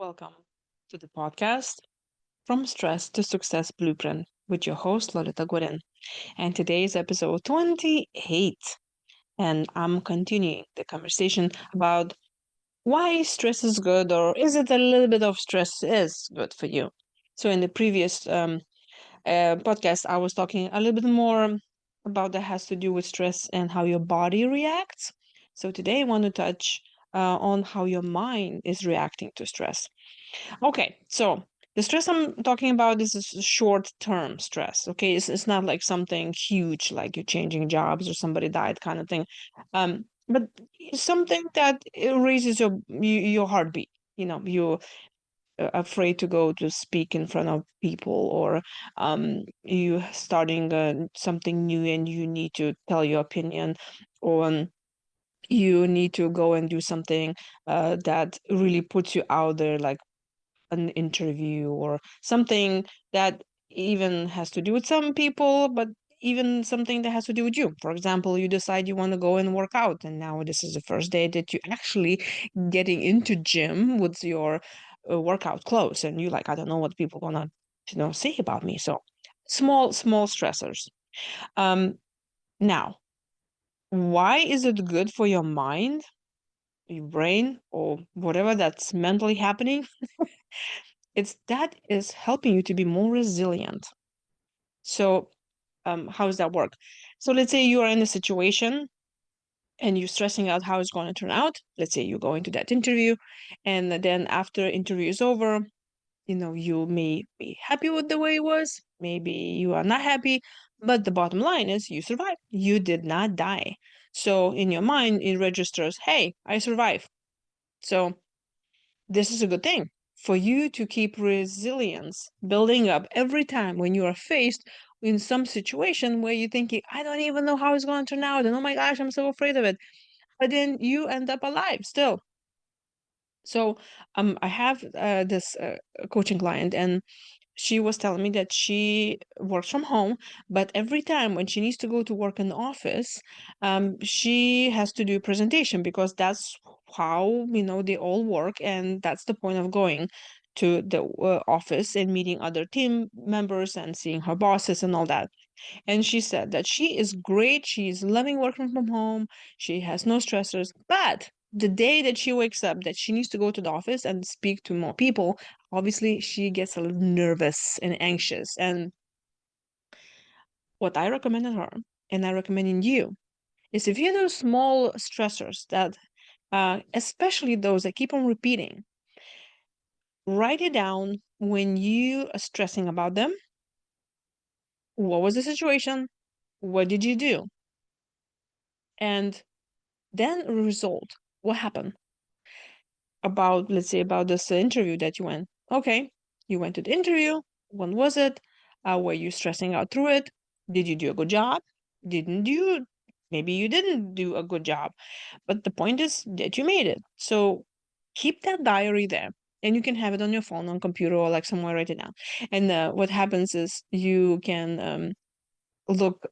Welcome to the podcast From Stress to Success Blueprint with your host, Lolita Guarin. And today's episode 28. And I'm continuing the conversation about why stress is good, or is it a little bit of stress is good for you? So, in the previous podcast, I was talking a little bit more about that has to do with stress and how your body reacts. So, today I want to touch on how your mind is reacting to stress. Okay, so the stress I'm talking about is short-term stress. Okay, it's not like something huge, like you're changing jobs or somebody died kind of thing. But it's something that it raises your heartbeat. You're afraid to go to speak in front of people, or you starting something new and you need to tell your opinion, or you need to go and do something that really puts you out there, like an interview or something that even has to do with some people, but even something that has to do with you. For example, you decide you want to go and work out, and now this is the first day that you actually getting into gym with your workout clothes, and you like, I don't know what people gonna say about me. So small stressors. Um, Now, why is it good for your mind, your brain, or whatever that's mentally happening? It's that is helping you to be more resilient. So, how does that work? So, let's say you are in a situation and you're stressing out how it's going to turn out. Let's say you go into that interview, and then after interview is over, you may be happy with the way it was. Maybe you are not happy, but the bottom line is you survived. You did not die. So, in your mind, it registers, hey, I survived. So, this is a good thing for you to keep resilience building up every time when you are faced in some situation where you're thinking, I don't even know how it's going to turn out. And oh my gosh, I'm so afraid of it. But then you end up alive still. So I have this coaching client, and she was telling me that she works from home, but every time when she needs to go to work in the office, she has to do a presentation because that's how they all work, and that's the point of going to the office and meeting other team members and seeing her bosses and all that. And she said that she is great. She's loving working from home. She has no stressors. But the day that she wakes up, that she needs to go to the office and speak to more people, obviously she gets a little nervous and anxious. And what I recommended her, and I recommend you, is if you know small stressors that, especially those that keep on repeating, write it down when you are stressing about them. What was the situation? What did you do? And then result. What happened? About, let's say, about this interview that you went. Okay, you went to the interview. When was it? Were you stressing out through it? Did you do a good job? Didn't you? Maybe you didn't do a good job. But the point is that you made it. So keep that diary there. And you can have it on your phone, on computer, or like somewhere, write it down. And what happens is you can look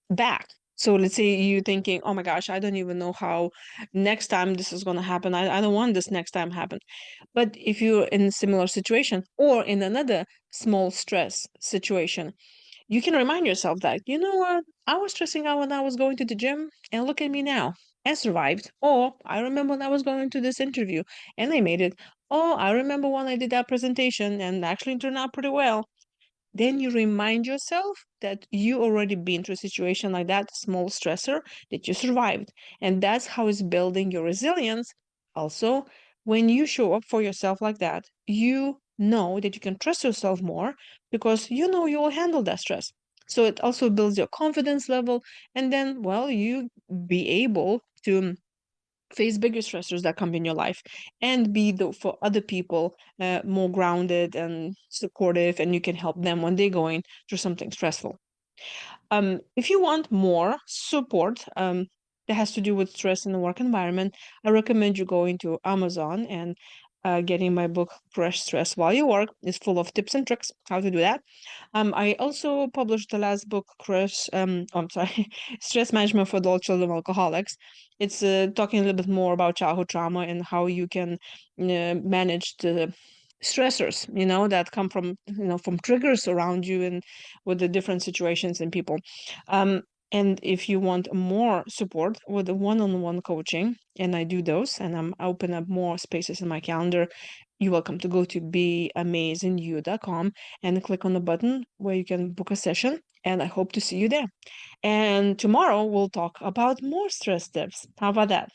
back. So let's say you thinking, oh my gosh, I don't even know how next time this is going to happen. I don't want this next time happen. But if you're in a similar situation or in another small stress situation, you can remind yourself that, you know what, I was stressing out when I was going to the gym, and look at me now. I survived. Or I remember when I was going to this interview and I made it. Oh, I remember when I did that presentation and actually turned out pretty well. Then you remind yourself that you already been through a situation like that, small stressor, that you survived. And that's how it's building your resilience. Also, when you show up for yourself like that, you know that you can trust yourself more because you know you will handle that stress. So it also builds your confidence level. And then, well, you be able to face bigger stressors that come in your life and be for other people more grounded and supportive, and you can help them when they're going through something stressful. If you want more support that has to do with stress in the work environment, I recommend you going to Amazon and getting my book Crush Stress While You Work. Is full of tips and tricks how to do that. I also published the last book, I'm sorry, Stress Management for Adult Children of Alcoholics. It's talking a little bit more about childhood trauma and how you can manage the stressors, that come from, from triggers around you and with the different situations and people. Um, and if you want more support with the one-on-one coaching, and I do those, and I'm open up more spaces in my calendar, you're welcome to go to beamazingyou.com and click on the button where you can book a session. And I hope to see you there. And tomorrow we'll talk about more stress tips. How about that?